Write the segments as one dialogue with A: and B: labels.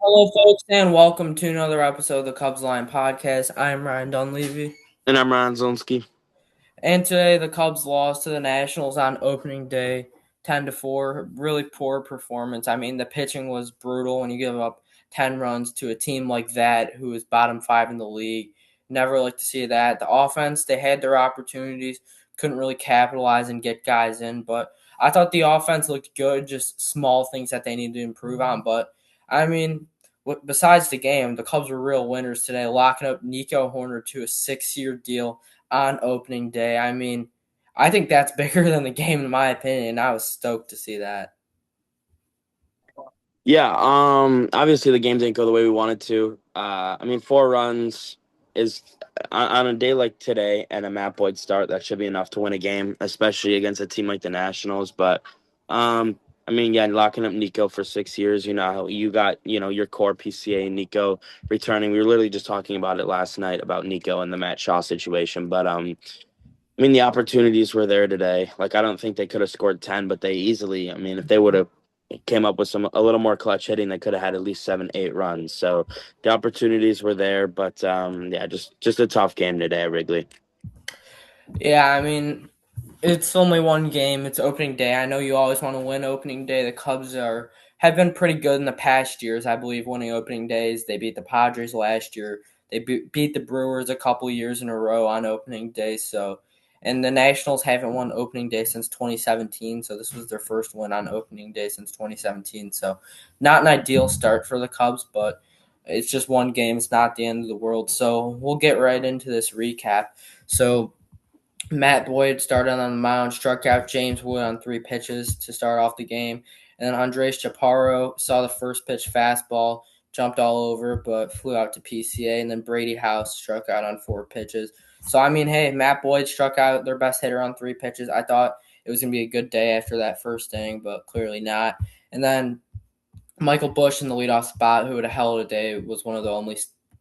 A: Hello, folks, and welcome to another episode of the Cubs Line Podcast. I'm Ryan Dunleavy,
B: And I'm Ron Zonski.
A: and today the Cubs lost to the Nationals on opening day, 10-4. Really poor performance. I mean, the pitching was brutal when you give up 10 runs to a team like that, who is bottom five in the league. Never like to see that. The offense, they had their opportunities, couldn't really capitalize and get guys in, but I thought the offense looked good. Just small things that they need to improve on, but I mean. Besides the game, the Cubs were real winners today, locking up Nico Horner to a 6-year deal on opening day. I mean, I think that's bigger than the game, in my opinion. I was stoked to see that.
B: Yeah, obviously the game didn't go the way we wanted to. I mean, 4 runs is on a day like today and a Matt Boyd start, that should be enough to win a game, especially against a team like the Nationals. But I mean, yeah, locking up Nico for 6 years, you got, your core PCA Nico returning. We were literally just talking about it last night about Nico and the Matt Shaw situation. But I mean, the opportunities were there today. Like, I don't think they could have scored 10, but they easily, I mean, if they would have came up with a little more clutch hitting, they could have had at least 7, 8 runs. So the opportunities were there, but yeah, just a tough game today at Wrigley.
A: Yeah, I mean, it's only one game. It's opening day. I know you always want to win opening day. The Cubs have been pretty good in the past years, I believe, winning opening days. They beat the Padres last year. They beat the Brewers a couple years in a row on opening day. So, and the Nationals haven't won opening day since 2017. So this was their first win on opening day since 2017. So, not an ideal start for the Cubs, but it's just one game. It's not the end of the world. So we'll get right into this recap. So Matt Boyd started on the mound, struck out James Wood on 3 pitches to start off the game. And then Andres Chaparro saw the first pitch fastball, jumped all over, but flew out to PCA. And then Brady House struck out on 4 pitches. So, I mean, hey, Matt Boyd struck out their best hitter on 3 pitches. I thought it was going to be a good day after that first inning, but clearly not. And then Michael Bush in the leadoff spot, who had a hell of a day, was one of the only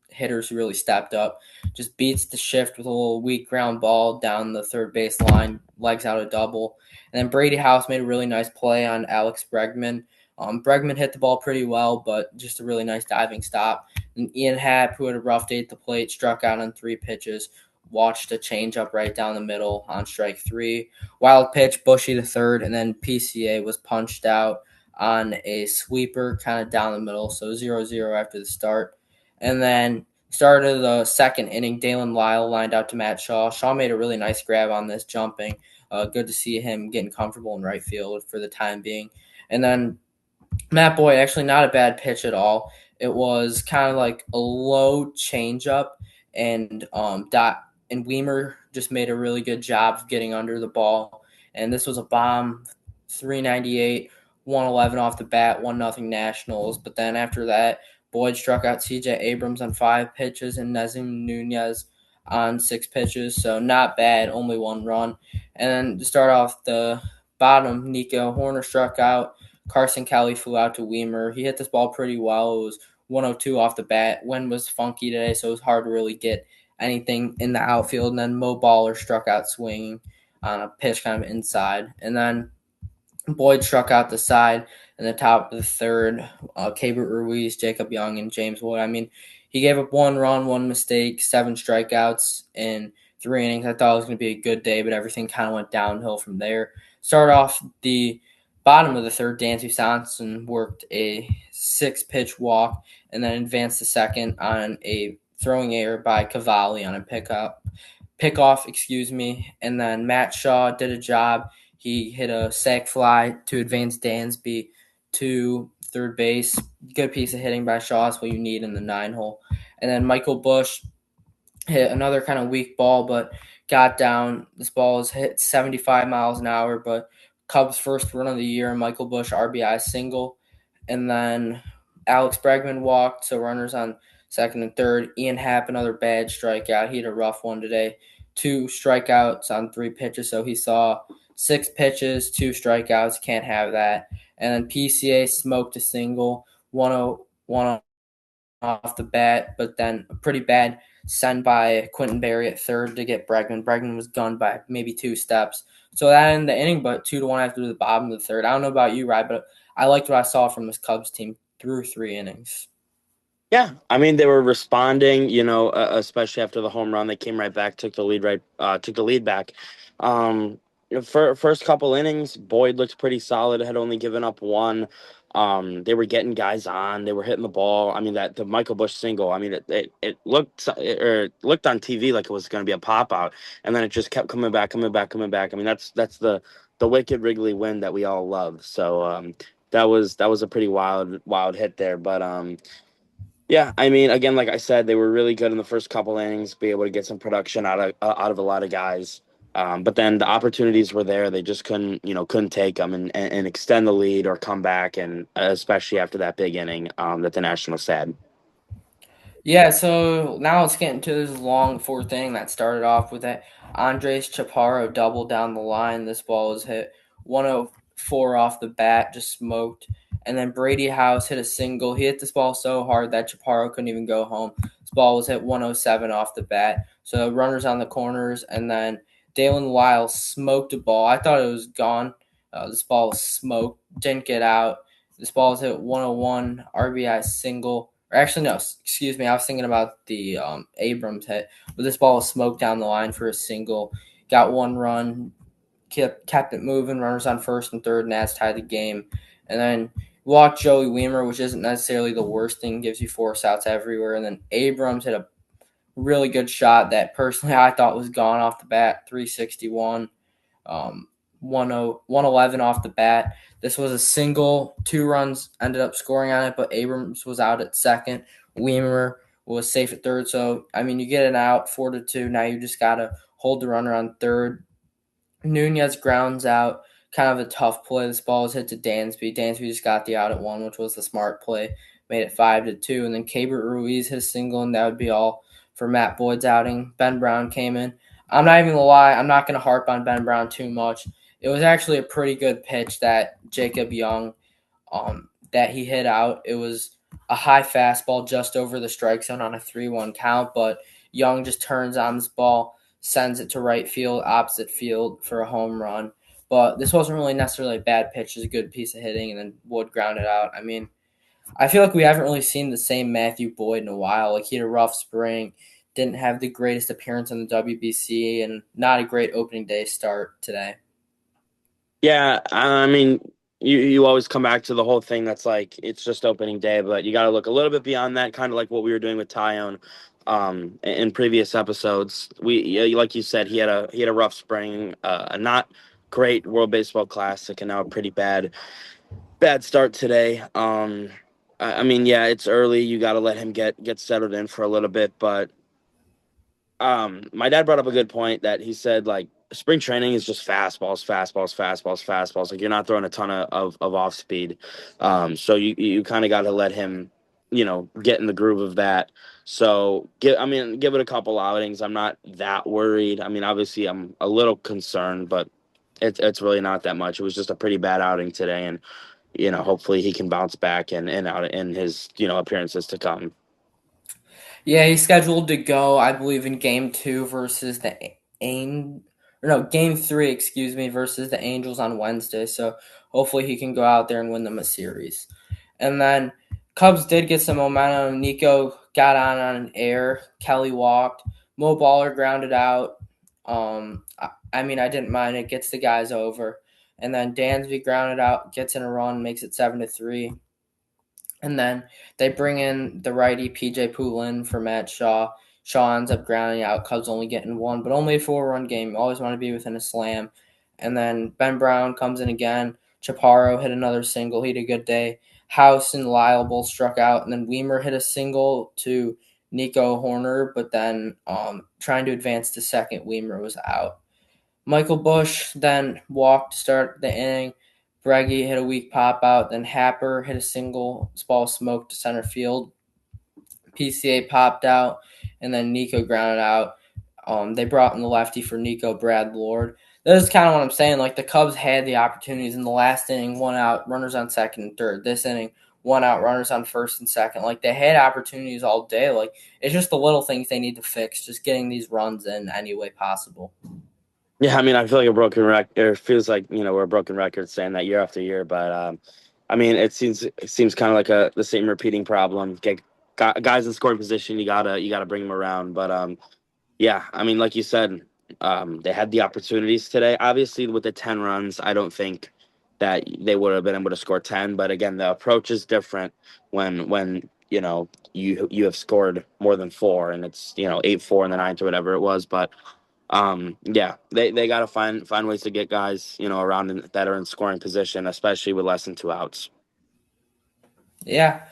A: hitters who really stepped up. Just beats the shift with a little weak ground ball down the third base line, legs out a double. And then Brady House made a really nice play on Alex Bregman. Bregman hit the ball pretty well, but just a really nice diving stop. And Ian Happ, who had a rough day at the plate, struck out on 3 pitches. Watched a changeup right down the middle on strike three. Wild pitch, Bushy the third, and then PCA was punched out on a sweeper kind of down the middle. So 0-0 after the start. And then started the second inning, Dalen Lyle lined out to Matt Shaw. Shaw made a really nice grab on this jumping. Good to see him getting comfortable in right field for the time being. And then Matt Boyd, actually not a bad pitch at all. It was kind of like a low changeup, and Weimer just made a really good job of getting under the ball. And this was a bomb, 398, 111 off the bat, 1-0 Nationals. But then after that, Boyd struck out C.J. Abrams on 5 pitches and Nazim Nunez on 6 pitches. So not bad, only 1 run. And then to start off the bottom, Nico Horner struck out. Carson Kelly flew out to Weimer. He hit this ball pretty well. It was 102 off the bat. Wind was funky today, so it was hard to really get anything in the outfield. And then Mo Baller struck out swinging on a pitch kind of inside. And then Boyd struck out the side in the top of the third. Cabert Ruiz, Jacob Young, and James Wood. I mean, he gave up 1 run, 1 mistake, 7 strikeouts in 3 innings. I thought it was going to be a good day, but everything kind of went downhill from there. Start off the bottom of the third, Dansby Swanson worked a 6 pitch walk and then advanced to second on a throwing error by Cavalli on a pickoff, and then Matt Shaw did a job. He hit a sac fly to advance Dansby to third base. Good piece of hitting by Shaw. That's what you need in the 9 hole. And then Michael Bush hit another kind of weak ball, but got down. This ball was hit 75 miles an hour, but Cubs' first run of the year, Michael Bush RBI single. And then Alex Bregman walked, so runners on second and third. Ian Happ, another bad strikeout. He had a rough one today. 2 strikeouts on 3 pitches, so he saw 6 pitches, 2 strikeouts. Can't have that. And then PCA smoked a single, 101 off the bat, but then a pretty bad send by Quentin Berry at third to get Bregman. Bregman was gunned by maybe 2 steps. So that ended the inning, but 2-1 after the bottom of the third. I don't know about you, Ryan, but I liked what I saw from this Cubs team through 3 innings.
B: Yeah, I mean they were responding, especially after the home run. They came right back, took the lead back. Um, for first couple innings, Boyd looked pretty solid. Had only given up one. They were getting guys on. They were hitting the ball. I mean that the Michael Bush single. I mean it looked or it looked on TV like it was going to be a pop out, and then it just kept coming back, coming back, coming back. I mean that's the wicked Wrigley win that we all love. So that was a pretty wild hit there, but yeah, I mean, again, like I said, they were really good in the first couple innings, be able to get some production out of a lot of guys. But then the opportunities were there; they just couldn't take them and extend the lead or come back, and especially after that big inning that the Nationals had.
A: Yeah, so now let's get into this long fourth inning that started off with that Andres Chaparro double down the line. This ball was hit 104 off the bat, just smoked. And then Brady House hit a single. He hit this ball so hard that Chaparro couldn't even go home. This ball was hit 107 off the bat. So runners on the corners, and then Dalen Lyle smoked a ball. I thought it was gone. This ball was smoked, didn't get out. This ball was hit 101 RBI single. Or actually, no, excuse me. I was thinking about the Abrams hit, but this ball was smoked down the line for a single. Got one run, kept it moving. Runners on first and third, and that's tied the game. And then walked Joey Weimer, which isn't necessarily the worst thing. Gives you force outs everywhere. And then Abrams hit a really good shot that personally I thought was gone off the bat, 361, um, 111 off the bat. This was a single, 2 runs ended up scoring on it, but Abrams was out at second. Weimer was safe at third. So, I mean, you get an out, 4-2. Now you just got to hold the runner on third. Nunez grounds out, kind of a tough play. This ball was hit to Dansby. Dansby just got the out at one, which was the smart play. Made it 5-2, and then Cabert Ruiz hit a single, and that would be all for Matt Boyd's outing. Ben Brown came in. I'm not even gonna lie. I'm not gonna harp on Ben Brown too much. It was actually a pretty good pitch that Jacob Young that he hit out. It was a high fastball just over the strike zone on a 3-1 count, but Young just turns on this ball, sends it to right field, opposite field for a home run. But this wasn't really necessarily a bad pitch; it was a good piece of hitting, and then Wood grounded out. I mean, I feel like we haven't really seen the same Matthew Boyd in a while. Like he had a rough spring, didn't have the greatest appearance on the WBC, and not a great opening day start today.
B: Yeah, I mean, you always come back to the whole thing that's like it's just opening day, but you got to look a little bit beyond that, kind of like what we were doing with Tyone in previous episodes. Yeah, like you said, he had a rough spring, a not great World Baseball Classic, and now a pretty bad start today. I mean, yeah, it's early. You got to let him get settled in for a little bit, but my dad brought up a good point that he said like spring training is just fastballs. Like you're not throwing a ton of off speed. So you kind of got to let him, get in the groove of that. So give it a couple outings. I'm not that worried. I mean, obviously I'm a little concerned, but it's really not that much. It was just a pretty bad outing today, and hopefully he can bounce back and out in his appearances to come.
A: Yeah, he's scheduled to go, I believe, in game two versus the Ain or no, game three, excuse me, versus the Angels on Wednesday. So hopefully he can go out there and win them a series. And then Cubs did get some momentum. Nico got on an air. Kelly walked. Mo Baller grounded out. I mean, I didn't mind it. Gets the guys over. And then Dansby grounded out, gets in a run, makes it 7-3. And then they bring in the righty PJ Poulin for Matt Shaw. Shaw ends up grounding out. Cubs only getting one, but only a 4-run game. You always want to be within a slam. And then Ben Brown comes in again. Chaparro hit another single. He had a good day. House and Lyle both struck out. And then Weimer hit a single to Nico Horner, but then trying to advance to second, Weimer was out. Michael Bush then walked to start the inning. Breggy hit a weak pop out. Then Happer hit a single. This ball smoked to center field. PCA popped out, and then Nico grounded out. They brought in the lefty for Nico Brad Lord. This is kind of what I'm saying. Like the Cubs had the opportunities in the last inning, one out, runners on second and third. This inning, one out, runners on first and second. Like they had opportunities all day. Like it's just the little things they need to fix. Just getting these runs in any way possible.
B: Yeah, I mean, I feel like a broken record. It feels like we're a broken record saying that year after year. But I mean, it seems kind of like the same repeating problem. guys in scoring position, you gotta bring them around. But yeah, I mean, like you said, they had the opportunities today. Obviously, with the 10 runs, I don't think that they would have been able to score 10. But again, the approach is different when you have scored more than four, and it's 8-4 in the ninth or whatever it was. But yeah, they got to find ways to get guys around that are in scoring position, especially with less than two outs.
A: Yeah,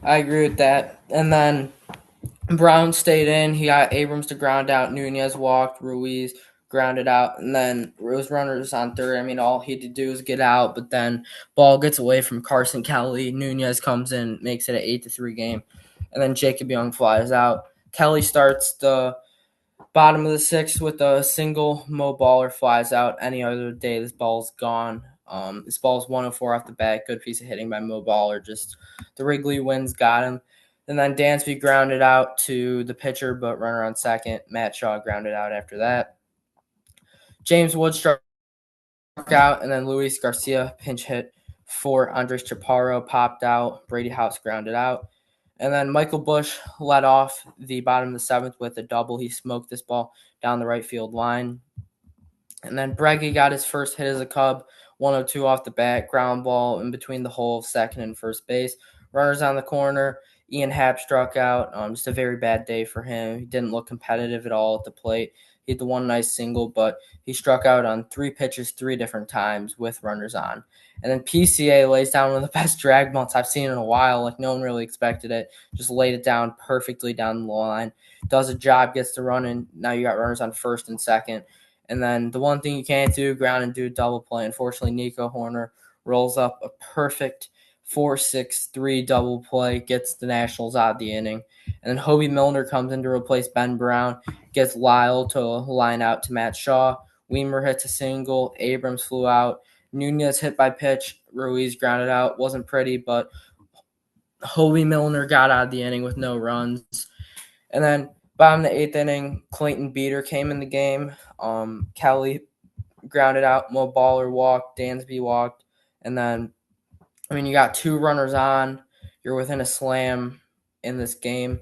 A: I agree with that. And then Brown stayed in. He got Abrams to ground out. Nunez walked. Ruiz grounded out. And then Rose runners on third. I mean, all he had to do was get out, but then ball gets away from Carson Kelly. Nunez comes in, makes it an 8-3 game. And then Jacob Young flies out. Kelly starts the bottom of the sixth with a single. Mo Baller flies out. Any other day, this ball's gone. This ball's 104 off the bat. Good piece of hitting by Mo Baller. Just the Wrigley winds got him. And then Dansby grounded out to the pitcher, but runner on second. Matt Shaw grounded out after that. James Wood struck out, and then Luis Garcia pinch hit for Andres Chaparro, popped out. Brady House grounded out. And then Michael Bush led off the bottom of the seventh with a double. He smoked this ball down the right field line. And then Breggy got his first hit as a Cub, 102 off the bat, ground ball in between the hole of second and first base. Runners on the corner. Ian Happ struck out. Just a very bad day for him. He didn't look competitive at all at the plate. He had the one nice single, but he struck out on three pitches three different times with runners on. And then PCA lays down one of the best drag bunts I've seen in a while. Like, no one really expected it. Just laid it down perfectly down the line. Does a job, gets the run, and now you got runners on first and second. And then the one thing you can't do, ground and do a double play. Unfortunately, Nico Horner rolls up a perfect 4-6-3 double play, gets the Nationals out of the inning. And then Hobie Milner comes in to replace Ben Brown, gets Lyle to line out to Matt Shaw. Weimer hits a single. Abrams flew out. Nunez hit by pitch. Ruiz grounded out. Wasn't pretty, but Hobie Milner got out of the inning with no runs. And then bottom of the eighth inning, Clayton Beater came in the game. Kelly grounded out. Mo Baller walked. Dansby walked. And then, I mean, you got two runners on. You're within a slam in this game.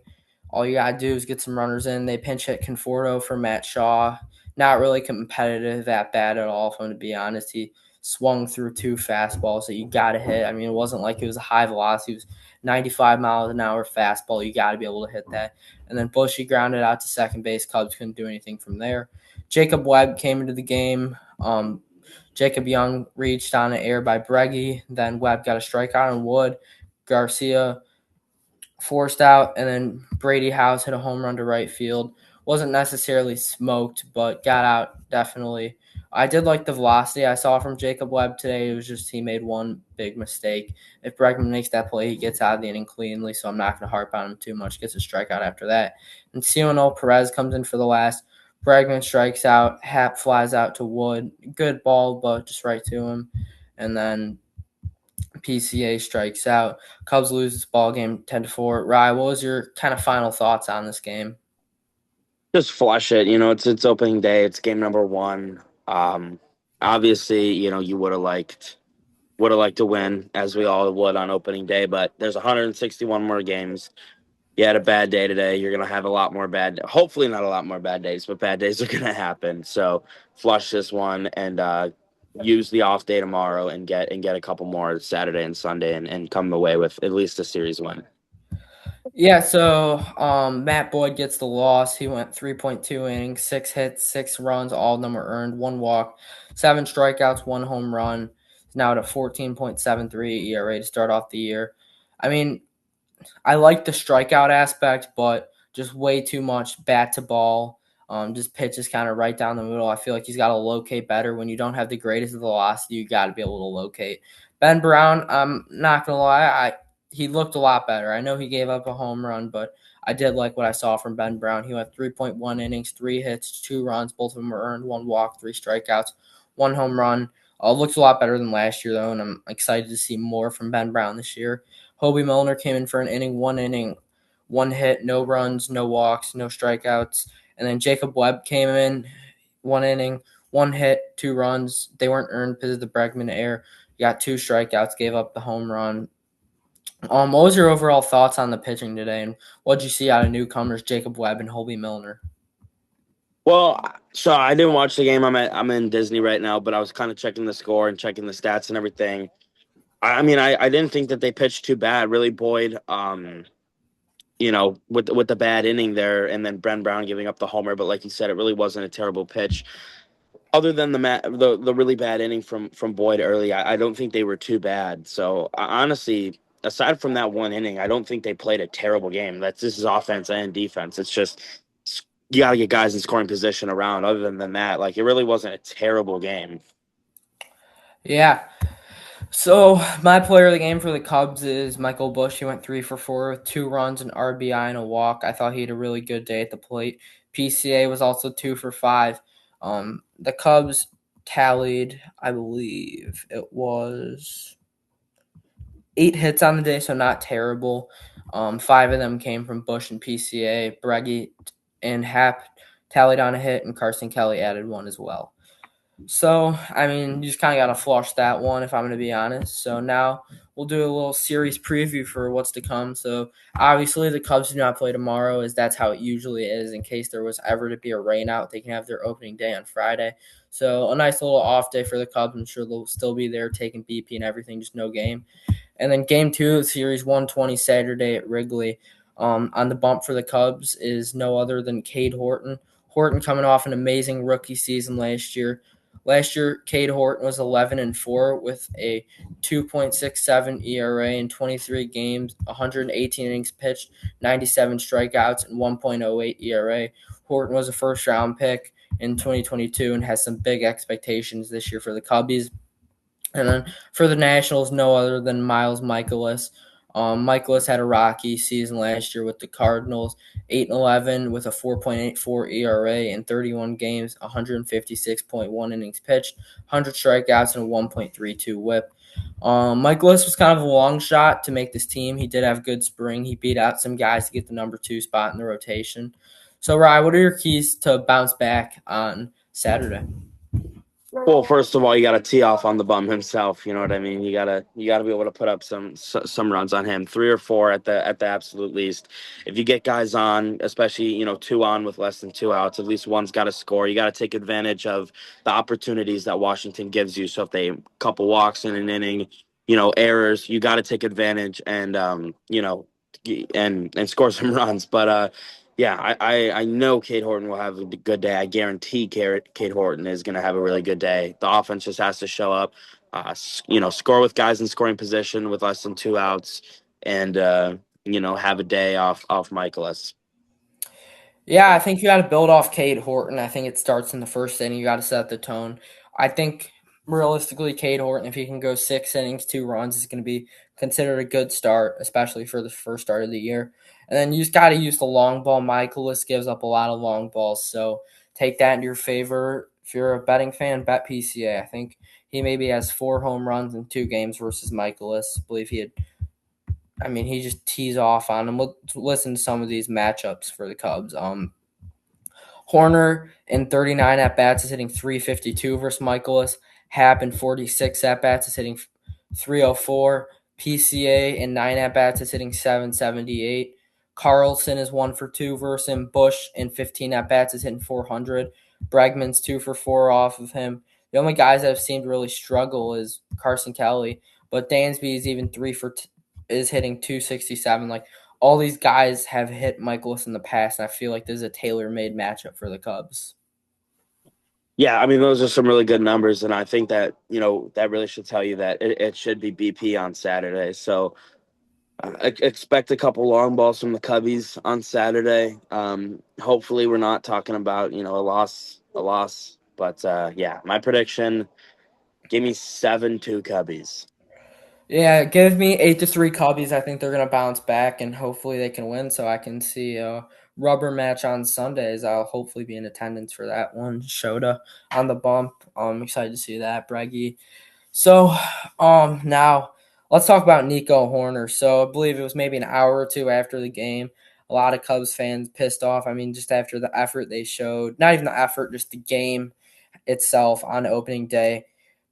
A: All you got to do is get some runners in. They pinch hit Conforto for Matt Shaw. Not really competitive that bad at all, for him, to be honest. He swung through two fastballs that you got to hit. I mean, it wasn't like it was a high velocity. It was 95 miles an hour fastball. You got to be able to hit that. And then Bushy grounded out to second base. Cubs couldn't do anything from there. Jacob Webb came into the game. Jacob Young reached on an air by Breggy. Then Webb got a strikeout on Wood. Garcia forced out, and then Brady House hit a home run to right field. Wasn't necessarily smoked, but got out definitely. I did like the velocity I saw from Jacob Webb today. It was just he made one big mistake. If Bregman makes that play, he gets out of the inning cleanly, so I'm not going to harp on him too much. Gets a strikeout after that. And Cionel Perez comes in for the last. Bregman strikes out. Happ flies out to Wood. Good ball, but just right to him. And then PCA strikes out. Cubs lose this ball game 10-4. Rye, what was your kind of final thoughts on this game?
B: Just flush it. It's opening day. It's game number one. Um, Obviously, you would have liked to win, as we all would on opening day. But there's 161 more games. You had a bad day today. You're gonna have a lot more hopefully not a lot more bad days, but bad days are gonna happen. So flush this one and use the off day tomorrow and get a couple more Saturday and Sunday and come away with at least a series win.
A: Yeah, so Matt Boyd gets the loss. He went 3.2 innings, 6 hits, 6 runs, all of them were earned, 1 walk, 7 strikeouts, 1 home run. He's now at a 14.73 ERA to start off the year. I mean, I like the strikeout aspect, but just way too much bat to ball. Just pitches kind of right down the middle. I feel like he's got to locate better. When you don't have the greatest velocity, you got to be able to locate. Ben Brown, I'm not gonna lie, he looked a lot better. I know he gave up a home run, but I did like what I saw from Ben Brown. He went 3.1 innings, 3 hits, 2 runs. Both of them were earned, 1 walk, 3 strikeouts, 1 home run. Looks a lot better than last year, though, and I'm excited to see more from Ben Brown this year. Hobie Milner came in for an inning, 1 hit, no runs, no walks, no strikeouts. And then Jacob Webb came in, 1 inning, 1 hit, 2 runs. They weren't earned because of the Bregman error. He got 2 strikeouts, gave up the home run. What was your overall thoughts on the pitching today, and what did you see out of newcomers Jacob Webb and Holby Milner?
B: Well, so I didn't watch the game. I'm in Disney right now, but I was kind of checking the score and checking the stats and everything. I mean, I didn't think that they pitched too bad. Really, Boyd, with the bad inning there, and then Brent Brown giving up the homer. But like you said, it really wasn't a terrible pitch. Other than the really bad inning from Boyd early, I don't think they were too bad. So honestly, aside from that one inning, I don't think they played a terrible game. This is offense and defense. It's just you got to get guys in scoring position around. Other than that, like it really wasn't a terrible game.
A: Yeah. So my player of the game for the Cubs is Michael Busch. He went 3 for 4 with 2 runs, an RBI, and a walk. I thought he had a really good day at the plate. PCA was also 2 for 5. The Cubs tallied, I believe it was 8 hits on the day, so not terrible. 5 of them came from Bush and PCA. Breggy and Happ tallied on a hit, and Carson Kelly added one as well. So, I mean, you just kind of got to flush that one, if I'm going to be honest. So now we'll do a little series preview for what's to come. So obviously the Cubs do not play tomorrow, as that's how it usually is. In case there was ever to be a rain out, they can have their opening day on Friday. So a nice little off day for the Cubs. I'm sure they'll still be there taking BP and everything, just no game. And then game 2 of series 120 Saturday at Wrigley. On the bump for the Cubs is no other than Cade Horton. Horton coming off an amazing rookie season last year. Last year, Cade Horton was 11-4 with a 2.67 ERA in 23 games, 118 innings pitched, 97 strikeouts, and 1.08 ERA. Horton was a first-round pick in 2022 and has some big expectations this year for the Cubbies. And then for the Nationals, no other than Miles Michaelis. Michaelis had a rocky season last year with the Cardinals, 8-11 with a 4.84 ERA in 31 games, 156.1 innings pitched, 100 strikeouts, and a 1.32 WHIP. Michaelis was kind of a long shot to make this team. He did have good spring. He beat out some guys to get the number 2 spot in the rotation. So, Rye, what are your keys to bounce back on Saturday?
B: Well, first of all, you got to tee off on the bum himself. You know what I mean. You got to be able to put up some runs on him, 3 or 4 at the absolute least. If you get guys on, especially 2 on with less than 2 outs, at least one's got to score. You got to take advantage of the opportunities that Washington gives you. So if they couple walks in an inning, errors, you got to take advantage and score some runs. But yeah, I know Cade Horton will have a good day. I guarantee Cade Horton is going to have a really good day. The offense just has to show up, score with guys in scoring position with less than 2 outs, and have a day off Michaelis.
A: Yeah, I think you got to build off Cade Horton. I think it starts in the first inning. You got to set the tone. I think realistically, Cade Horton, if he can go 6 innings, 2 runs, is going to be considered a good start, especially for the first start of the year. And then you just got to use the long ball. Michaelis gives up a lot of long balls, so take that into your favor. If you're a betting fan, bet PCA. I think he maybe has 4 home runs in 2 games versus Michaelis. I believe he had. I mean, he just tees off on him. Let's listen to some of these matchups for the Cubs. Horner in 39 at bats is hitting 352 versus Michaelis. Happ in 46 at bats is hitting 304. PCA in 9 at bats is hitting 778. Carlson is 1 for 2 versus him. Bush in 15 at bats is hitting 400. Bregman's 2 for 4 off of him. The only guys that have seemed to really struggle is Carson Kelly, but Dansby is even is hitting 267. Like all these guys have hit Michaelis in the past, and I feel like this is a tailor-made matchup for the Cubs.
B: Yeah, I mean those are some really good numbers, and I think that that really should tell you that it should be BP on Saturday. So expect a couple long balls from the Cubbies on Saturday. Hopefully, we're not talking about a loss. But yeah, my prediction: give me 7-2 Cubbies.
A: Yeah, give me 8-3 Cubbies. I think they're gonna bounce back, and hopefully they can win. So I can see a rubber match on Sundays. I'll hopefully be in attendance for that one. Shota on the bump. I'm excited to see that, Breggy. So, now let's talk about Nico Horner. So I believe it was maybe an hour or two after the game. A lot of Cubs fans pissed off. I mean, just after the effort they showed, not even the effort, just the game itself on opening day.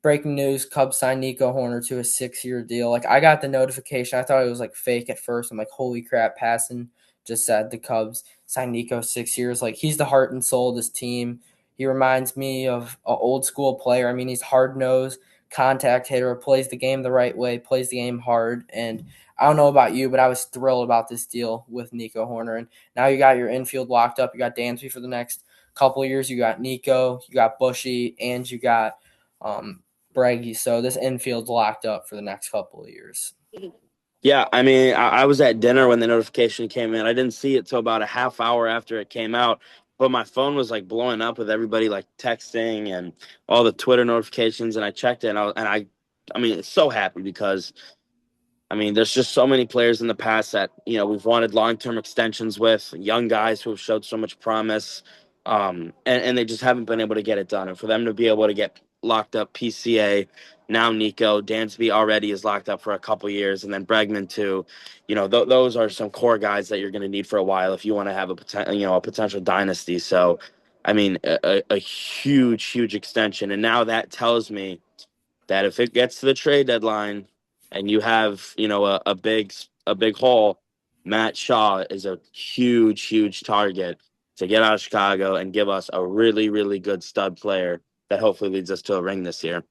A: breaking news: Cubs signed Nico Horner to a 6-year deal. Like I got the notification, I thought it was like fake at first. I'm like, holy crap! Passon just said the Cubs signed Nico 6 years. Like he's the heart and soul of this team. He reminds me of an old school player. I mean, he's hard nosed, contact hitter, plays the game the right way, plays the game hard. And I don't know about you, but I was thrilled about this deal with Nico Horner. And now you got your infield locked up. You got Dansby for the next couple of years. You got Nico, you got Bushy, and you got um, Braggy. So this infield's locked up for the next couple of years.
B: Yeah, I mean, I was at dinner when the notification came in. I didn't see it till about a half hour after it came out, but my phone was like blowing up with everybody like texting and all the Twitter notifications. And I checked it, I mean, it's so happy because I mean, there's just so many players in the past that we've wanted long-term extensions with young guys who have showed so much promise, and they just haven't been able to get it done. And for them to be able to get locked up, PCA, now Nico Dansby already is locked up for a couple years, and then Bregman too. Those are some core guys that you're going to need for a while if you want to have a potential dynasty. So, I mean, a huge, huge extension, and now that tells me that if it gets to the trade deadline and you have, a big haul, Matt Shaw is a huge, huge target to get out of Chicago and give us a really, really good stud player that hopefully leads us to a ring this year.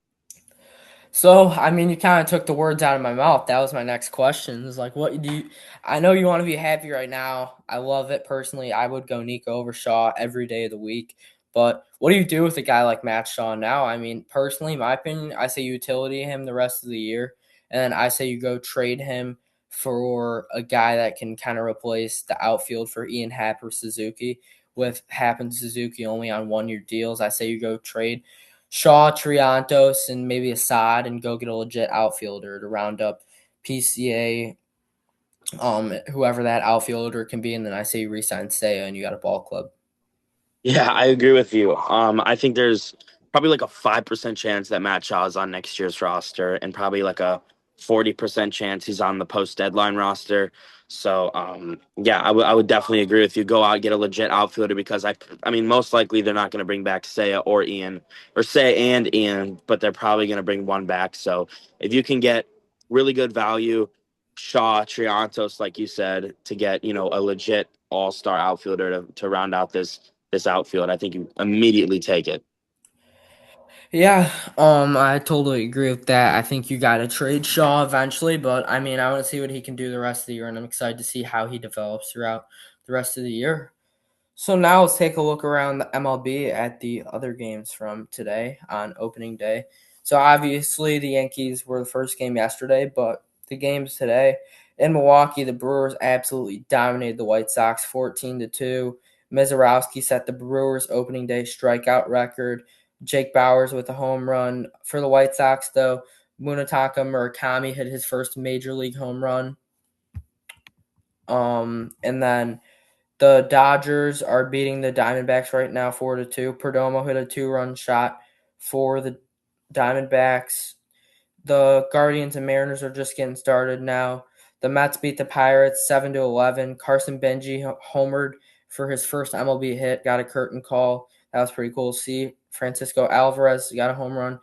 A: So, I mean, you kind of took the words out of my mouth. That was my next question. Is like, what do you? I know you want to be happy right now. I love it personally. I would go Nico over Shaw every day of the week. But what do you do with a guy like Matt Shaw now? I mean, personally, in my opinion, I say utility him the rest of the year, and then I say you go trade him for a guy that can kind of replace the outfield for Ian Happ or Suzuki. With Happ and Suzuki only on 1-year deals, I say you go trade Shaw, Triantos, and maybe Assad, and go get a legit outfielder to round up PCA, whoever that outfielder can be, and then I say you resign Seiya, and you got a ball club.
B: Yeah, I agree with you. I think there's probably like a 5% chance that Matt Shaw is on next year's roster, and probably like a 40% chance he's on the post deadline roster. So, yeah, I would definitely agree with you. Go out, get a legit outfielder because I mean, most likely they're not going to bring back Seiya or Ian, or Seiya and Ian, but they're probably going to bring one back. So, if you can get really good value, Shaw, Triantos, like you said, to get a legit all-star outfielder to round out this outfield, I think you immediately take it.
A: Yeah, I totally agree with that. I think you got to trade Shaw eventually, but I mean, I want to see what he can do the rest of the year, and I'm excited to see how he develops throughout the rest of the year. So now let's take a look around the MLB at the other games from today on opening day. So obviously the Yankees were the first game yesterday, but the games today in Milwaukee, the Brewers absolutely dominated the White Sox 14-2. Mizorowski set the Brewers opening day strikeout record. Jake Bauers with a home run for the White Sox, though. Munetaka Murakami hit his first major league home run. And then the Dodgers are beating the Diamondbacks right now 4-2. Perdomo hit a 2-run shot for the Diamondbacks. The Guardians and Mariners are just getting started now. The Mets beat the Pirates 7-11. Carson Benji homered for his first MLB hit, got a curtain call. That was pretty cool to see. Francisco Alvarez got a home run.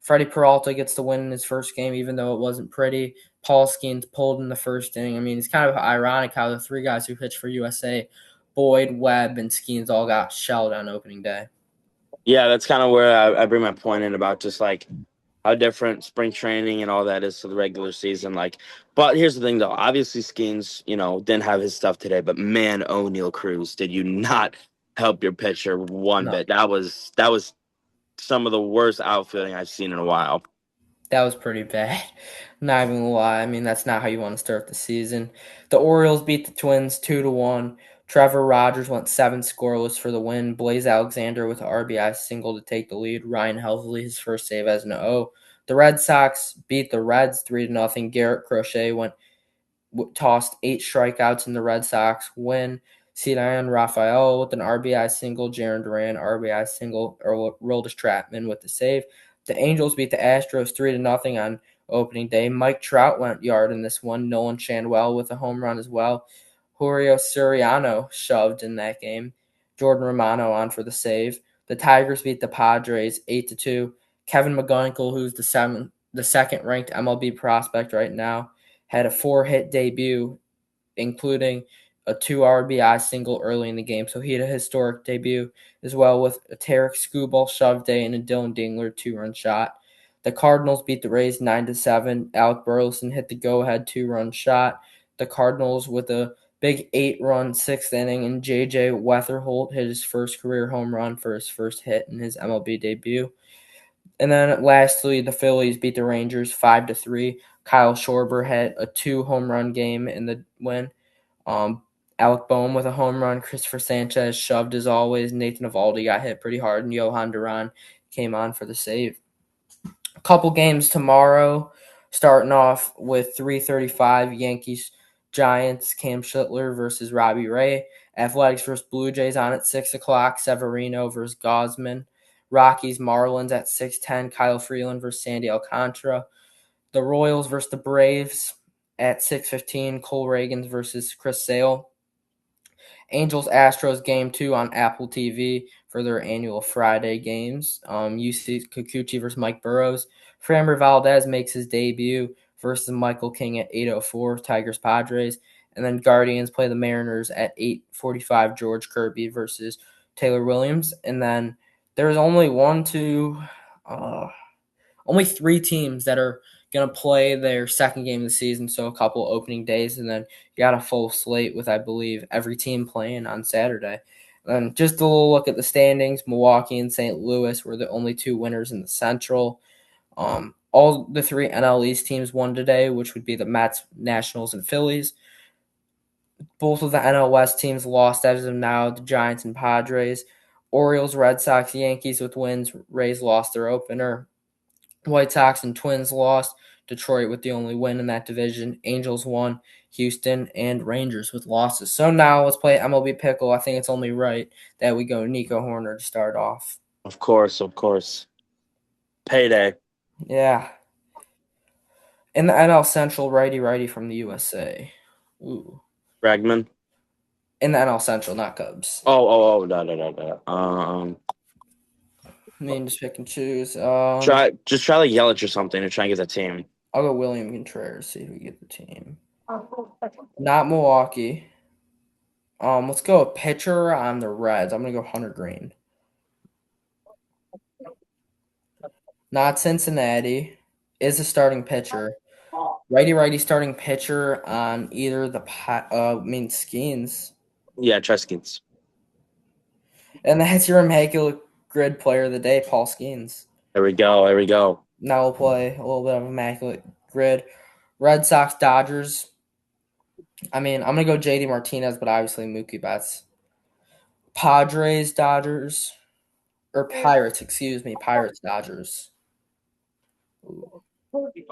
A: Freddie Peralta gets the win in his first game, even though it wasn't pretty. Paul Skeens pulled in the first inning. I mean, it's kind of ironic how the three guys who pitched for USA, Boyd, Webb, and Skeens, all got shelled on opening day.
B: Yeah, that's kind of where I bring my point in about just like how different spring training and all that is to the regular season. Like, but here's the thing though. Obviously, Skeens, didn't have his stuff today, but man, O'Neal Cruz, did you not help your pitcher one
A: No,
B: bit? That was some of the worst outfielding I've seen in a while.
A: that was pretty bad. Not even gonna lie. I mean, that's not how you want to start the season. The Orioles beat the Twins 2-1. Trevor Rogers went 7 scoreless for the win. Blaze Alexander with an RBI single to take the lead. Ryan Helsley, his first save as an O. The Red Sox beat the Reds 3-0. Garrett Crochet went tossed 8 strikeouts in the Red Sox win. Cedric Rafael with an RBI single, Jaron Duran RBI single, or Roldis Chapman with the save. The Angels beat the Astros 3-0 on opening day. Mike Trout went yard in this one. Nolan Shanwell with a home run as well. Julio Suriano shoved in that game. Jordan Romano on for the save. The Tigers beat the Padres 8-2. Kevin McGonigal, who's the second ranked MLB prospect right now, had a 4-hit debut, including a 2 RBI single early in the game. So he had a historic debut as well with a Tarek Skubal shove day and a Dylan Dingler 2-run shot. The Cardinals beat the Rays 9-7. Alec Burleson hit the go-ahead 2-run shot. The Cardinals with a big 8-run sixth inning, and J.J. Weatherholt hit his first career home run for his first hit in his MLB debut. And then lastly, the Phillies beat the Rangers 5-3. Kyle Schwarber had a 2-home run game in the win. Um, Alec Boehm with a home run. Christopher Sanchez shoved as always. Nathan Eovaldi got hit pretty hard, and Johan Duran came on for the save. A couple games tomorrow, starting off with 3:35 Yankees Giants. Cam Schittler versus Robbie Ray. Athletics versus Blue Jays on at 6 o'clock. Severino versus Gosman. Rockies Marlins at 6:10. Kyle Freeland versus Sandy Alcantara. The Royals versus the Braves at 6:15. Cole Reagans versus Chris Sale. Angels Astros game 2 on Apple TV for their annual Friday games. UC Kikuchi versus Mike Burrows. Framber Valdez makes his debut versus Michael King at 8:04. Tigers Padres. And then Guardians play the Mariners at 8:45. George Kirby versus Taylor Williams. And then there's only 3 teams that are going to play their second game of the season, so a couple opening days, and then you got a full slate with, I believe, every team playing on Saturday. And just a little look at the standings. Milwaukee and St. Louis were the only 2 winners in the Central. All the 3 NL East teams won today, which would be the Mets, Nationals, and Phillies. Both of the NL West teams lost as of now, the Giants and Padres. Orioles, Red Sox, Yankees with wins. Rays lost their opener. White Sox and Twins lost. Detroit with the only win in that division. Angels won. Houston and Rangers with losses. So now let's play MLB Pickle. I think it's only right that we go Nico Horner to start off.
B: Of course, of course. Payday.
A: Yeah. In the NL Central, righty from the USA. Ooh.
B: Bregman.
A: In the NL Central, not Cubs.
B: No, no, no, no.
A: I mean, just pick and choose.
B: Try like Yelich or something to try and get that team.
A: I'll go William Contreras, see who we get the team. Not Milwaukee. Let's go a pitcher on the Reds. I'm gonna go Hunter Green. Not Cincinnati. Is a starting pitcher. Righty starting pitcher on either Skeens.
B: Yeah, Treskins.
A: And that's your immaculate grid player of the day, Paul Skeens.
B: There we go. There we go.
A: Now we'll play a little bit of immaculate grid. Red Sox, Dodgers. I mean, I'm gonna go JD Martinez, but obviously Mookie Betts. Padres, Dodgers. Or Pirates, excuse me. Pirates, Dodgers. Ooh. We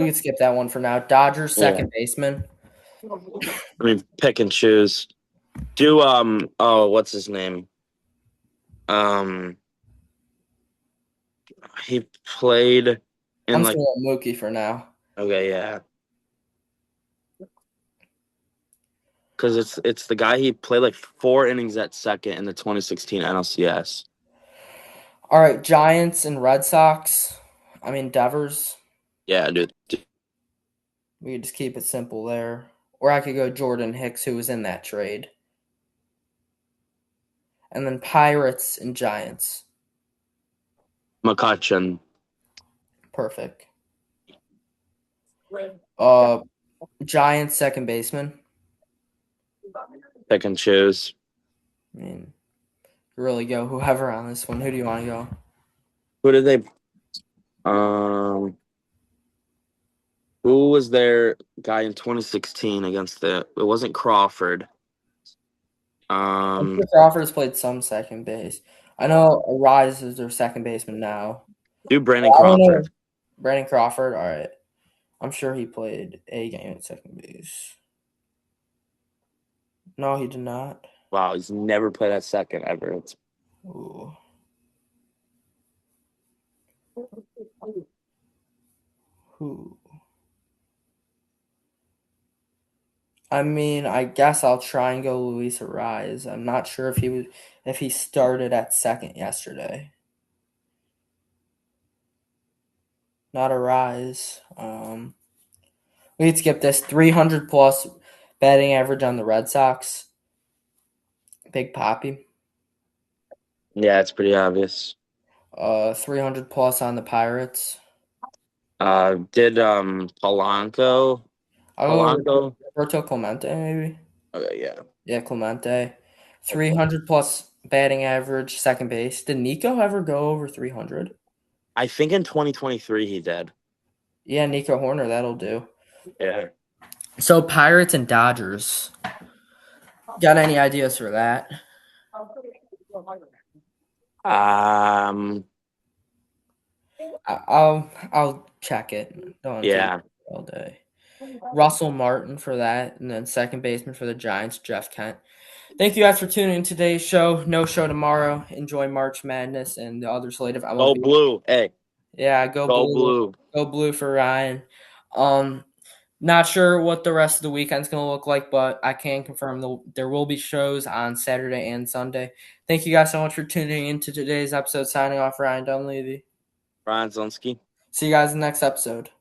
A: can skip that one for now. Dodgers,
B: Yeah.
A: second baseman.
B: I mean, pick and choose. Do what's his name? Um, he played
A: I'm
B: in
A: just
B: like,
A: going to go Mookie for now.
B: okay, yeah, because it's the guy he played like 4 innings at second in the 2016 NLCS.
A: All right, Giants and Red Sox. I mean, Devers.
B: Yeah, dude.
A: We could just keep it simple there. Or I could go Jordan Hicks, who was in that trade. And then Pirates and Giants.
B: McCutcheon.
A: Perfect. Uh, Giants second baseman.
B: Pick and choose.
A: I mean, really go whoever on this one. Who do you want to go?
B: Who did they? Um, who was their guy in 2016 against the? It wasn't Crawford.
A: I'm sure Crawford's played some second base. I know Arise is their second baseman now.
B: Do Brandon
A: I don't know.
B: Crawford.
A: Brandon Crawford. All right. I'm sure he played a game at second base. No, he did not.
B: Wow, he's never played at second ever. It's
A: Ooh. Who? I mean, I guess I'll try and go Luis Ariz. I'm not sure if he started at second yesterday. Not Ariz. We need to skip this 300 plus batting average on the Red Sox. Big Poppy.
B: Yeah, it's pretty obvious.
A: 300 plus on the Pirates.
B: Did
A: I'll go
B: Polanco?
A: Roberto Clemente maybe.
B: Okay, yeah.
A: Yeah, Clemente. 300 plus batting average, second base. Did Nico ever go over 300?
B: I think in 2023 he did.
A: Yeah, Nico Horner, that'll do.
B: Yeah.
A: So Pirates and Dodgers. Got any ideas for that?
B: Um,
A: I'll check it. Don't take
B: yeah.
A: all day. Russell Martin for that, and then second baseman for the Giants, Jeff Kent. Thank you guys for tuning in today's show. No show tomorrow. Enjoy March Madness and the other slate of
B: Go
A: MLB.
B: blue. Hey,
A: Yeah, go
B: go
A: blue.
B: blue.
A: Go blue for Ryan. Um, Not sure what the rest of the weekend's going to look like, but I can confirm there will be shows on Saturday and Sunday. Thank you guys so much for tuning into today's episode. Signing off, Ryan Dunleavy.
B: Brian Zelinsky.
A: See you guys in the next episode.